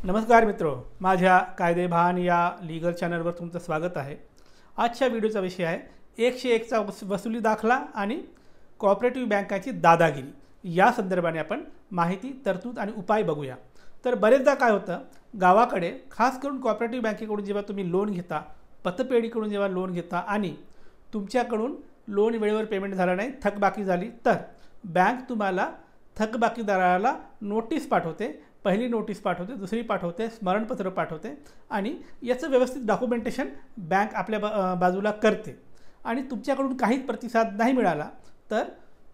नमस्कार मित्रो, माझ्या कायदेभान या लीगल चॅनलवर तुमचं स्वागत आहे। आजच्या व्हिडिओचा विषय आहे 101 चा वसुली दाखला आणि कोऑपरेटिव्ह बँकांची दादागिरी। या संदर्भाने आपण माहिती, तरतूद आणि उपाय बघूया। तर बरेचदा काय होतं, गावाकडे खास करून कोऑपरेटिव्ह बँकेकडून जेव्हा तुम्ही लोन घेता, पतपेढीकडून जेव्हा लोन घेता आणि तुमच्याकडून लोन वेळेवर पेमेंट झालं नाही, थकबाकी झाली, तर बँक तुम्हाला थकबाकीदाराला नोटीस पाठवते। पहिली नोटीस पाठवते, दुसरी पाठवते, स्मरणपत्र पाठवते आणि याचं व्यवस्थित डॉक्युमेंटेशन बँक आपल्या बाजूला करते आणि तुमच्याकडून काहीच प्रतिसाद नाही मिळाला तर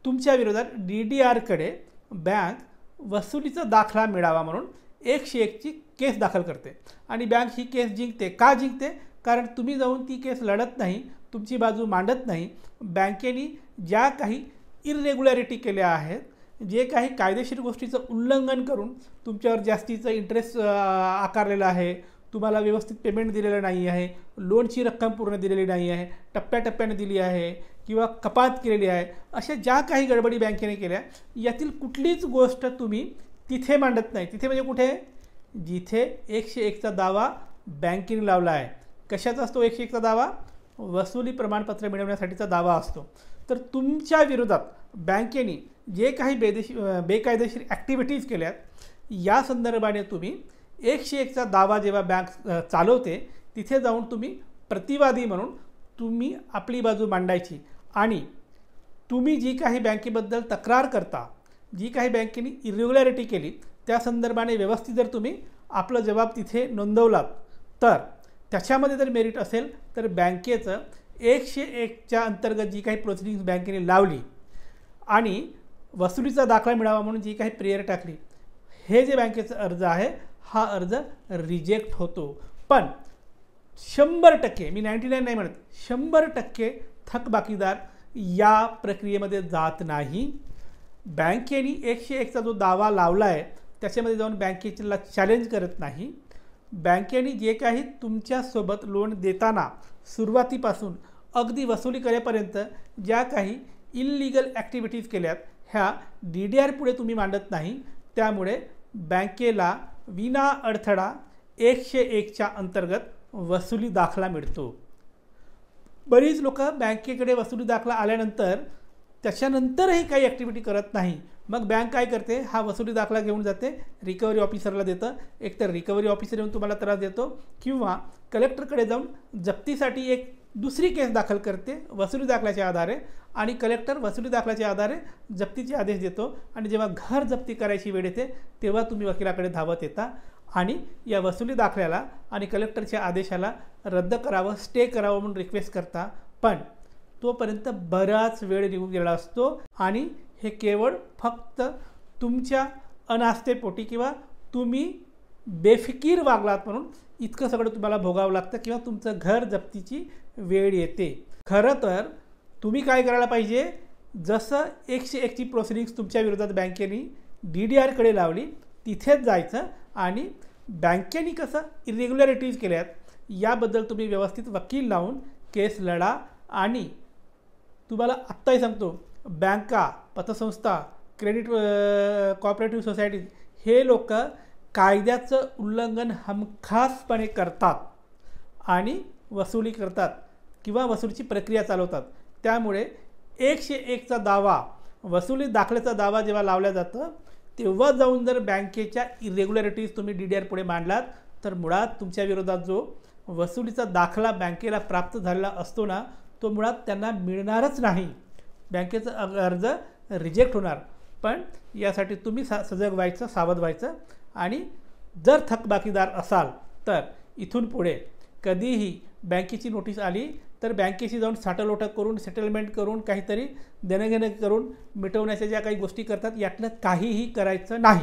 तुमच्या विरोधात DDR कडे बँक वसुलीचा दाखला मिळावा म्हणून 101 ची केस दाखल करते आणि बँक ही केस जिंकते। का जिंकते? कारण तुम्ही जाऊन ती केस लढत नाही, तुमची बाजू मांडत नाही। बँकेने ज्या काही इरेग्युलॅरिटी केल्या आहेत, जे काही कायदेशीर गोष्टीचं उल्लंघन करून तुमच्यावर जास्तीचं इंटरेस्ट आकारलेला आहे, तुम्हाला व्यवस्थित पेमेंट दिलेलं नाही आहे, लोनची रक्कम पूर्ण दिलेली नाही आहे, टप्प्याटप्प्याने दिली आहे किंवा कपात केलेली आहे, अशा ज्या काही गडबडी बँकेने केल्या, यातील कुठलीच गोष्ट तुम्ही तिथे मांडत नाही। तिथे म्हणजे कुठे? जिथे 101 चा दावा बँकेने लावला आहे। कशाचा असतो 101 चा दावा? वसुली प्रमाणपत्र मिळवण्यासाठीचा दावा असतो। तर तुमच्या विरोधात बँकेने जे काही बेकायदेशीर ॲक्टिव्हिटीज केल्यात, या संदर्भाने तुम्ही 101 चा दावा जेव्हा बँक चालवते तिथे जाऊन तुम्ही प्रतिवादी म्हणून तुम्ही आपली बाजू मांडायची आणि तुम्ही जी काही बँकेबद्दल तक्रार करता, जी काही बँकेने इरेग्युलॅरिटी केली, त्या संदर्भाने व्यवस्थित जर तुम्ही आपला जबाब तिथे नोंदवलात तर त्याच्यामध्ये जर मेरिट असेल तर बँकेचं 101 च्या अंतर्गत जी काही प्रोसिडिंग्स बँकेने लावली आणि वसुलीचा दाखला मिळावा म्हणून जी काही प्रेयर टाकली, हे जे बँकेचा अर्ज आहे हा अर्ज रिजेक्ट होतो। पण 100%, मी 99 नाही म्हणत, 100% थकबाकीदार या प्रक्रियेमध्ये जात नाही। बँकेने 101 चा जो दावा लावला आहे त्याच्यामध्ये जाऊन बँकेला चॅलेंज करत नाही। बँकेने जे काही तुमच्यासोबत लोन देताना सुरुवातीपासून अगदी वसुली करेपर्यंत ज्या काही इल्लीगल ॲक्टिव्हिटीज केल्यात, ह्या DDR पुढे तुम्ही मांडत नाही। त्यामुळे बँकेला विना अडथळा 101 च्या अंतर्गत वसुली दाखला मिळतो। बरीच लोक बँकेकडे वसुली दाखला आल्यानंतर त्याच्यानंतरही काही ॲक्टिव्हिटी करत नाही। मग बँक काय करते, हा वसुली दाखला घेऊन जाते, रिकव्हरी ऑफिसरला देतं। एकतर रिकव्हरी ऑफिसर येऊन तुम्हाला त्रास देतो किंवा कलेक्टरकडे जाऊन जप्तीसाठी एक दुसरी केस दाखल करते वसुली दाखल्याच्या आधारे आणि कलेक्टर वसुली दाखल्याच्या आधारे जप्तीचे आदेश देतो आणि जेव्हा घर जप्ती करायची वेळ येते तेव्हा तुम्ही वकिलाकडे धावत येता आणि या वसुली दाखल्याला आणि कलेक्टरच्या आदेशाला रद्द करावं, स्टे करावं म्हणून रिक्वेस्ट करता। पण तोपर्यंत बराच वेळ निघून गेला असतो आणि हे केवळ फक्त तुमच्या अनास्थेपोटी किंवा तुम्ही बेफिकीर वागलात म्हणून इतकं सगळं तुम्हाला भोगावं लागतं किंवा तुमचं घर जप्तीची वेळ येते। खरं तर तुम्ही काय करायला पाहिजे, जसं 101 ची प्रोसिडिंग्स तुमच्या विरोधात बँकेने DDR कडे लावली तिथेच जायचं आणि बँकेने कसं इरेग्युलॅरिटीज केल्यात याबद्दल तुम्ही व्यवस्थित वकील लावून केस लढा। आणि तुम्हाला आत्ताही सांगतो, बँका, पतसंस्था, क्रेडिट कोऑपरेटिव्ह सोसायटीज हे लोक कायद्याचं उल्लंघन हमखासपणे करतात आणि वसुली करतात किंवा वसुलीची प्रक्रिया चालवतात। त्यामुळे 101 चा दावा, वसुली दाखल्याचा दावा जेव्हा लावला जातं तेव्हा जाऊन जर बँकेच्या इरेग्युलॅरिटीज तुम्ही DDR पुढे मांडलात तर मुळात तुमच्या विरोधात जो वसुलीचा दाखला बँकेला प्राप्त झालेला असतो ना, तो मुळात त्यांना मिळणारच नाही। बँकेचा अर्ज रिजेक्ट होणार। पण यासाठी तुम्ही सजग व्हायचं, सावध व्हायचं आणि जर थकबाकीदार असाल तर इथून पुढे कधीही बँकेची नोटीस आली तर बँकेशी जाऊन साटलोटक करून, सेटलमेंट करून, काहीतरी देणंघेणं करून मिटवण्याच्या ज्या काही गोष्टी करतात यातलं काहीही करायचं नाही।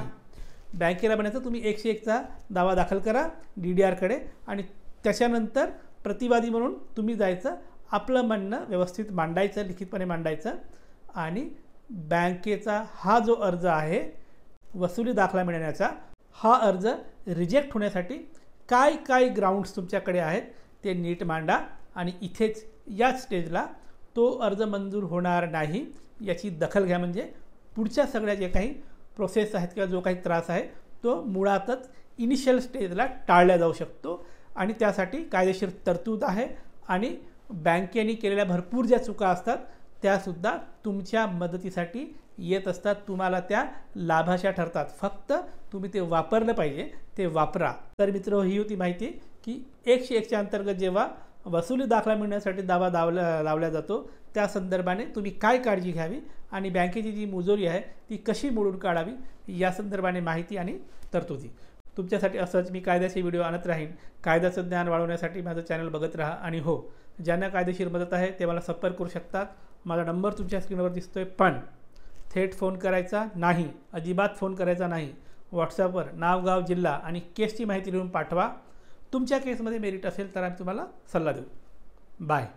बँकेला म्हणायचं तुम्ही 101 चा दावा दाखल करा DDR कडे आणि त्याच्यानंतर प्रतिवादी म्हणून तुम्ही जायचं, आपलं म्हणणं व्यवस्थित मांडायचं, लिखितपणे मांडायचं आणि बँकेचा हा जो अर्ज आहे वसुली दाखला मिळण्याचा, हा अर्ज रिजेक्ट होण्यासाठी काय काय ग्राउंड्स तुमच्याकडे आहेत ते नीट मांडा आणि इथेच याच स्टेजला तो अर्ज मंजूर होणार नाही याची दखल घ्या। म्हणजे पुढच्या सगळ्या जे काही प्रोसेस आहेत किंवा जो काही त्रास आहे तो मुळातच इनिशियल स्टेजला टाळला जाऊ शकतो आणि त्यासाठी कायदेशीर तरतूद आहे आणि बँकेने केलेल्या भरपूर ज्या चुका असतात त्यासुद्धा तुमच्या मदतीसाठी येत असतात, तुम्हाला त्या लाभाच्या ठरतात. फक्त तुम्ही ते वापरलं पाहिजे, ते वापरा. तर मित्र, ही होती माहिती की 101च्या अंतर्गत जेव्हा वसुली दाखला मिळण्यासाठी दावा लावला जातो त्या संदर्भाने तुम्ही काय काळजी घ्यावी आणि बँकेची जी मुजोरी आहे ती कशी मोडून काढावी या संदर्भाने माहिती आणि तरतुदी. तुमच्यासाठी असंच मी कायद्याचे व्हिडिओ आणत राहीन. कायद्याचं ज्ञान वाढवण्यासाठी माझं चॅनल बघत राहा आणि हो, ज्यांना कायदेशीर मदत आहे ते मला संपर्क करू शकतात. माझा नंबर तुमच्या स्क्रीनवर दिसतोय, पण थेट फोन करायचा नाही, अजिबात फोन करायचा नाही. व्हॉट्सॲपवर नाव, गाव, जिल्हा आणि केसची माहिती लिहून पाठवा. तुमच्या केसमध्ये मेरिट असेल तर आम्ही तुम्हाला सल्ला देऊ. बाय.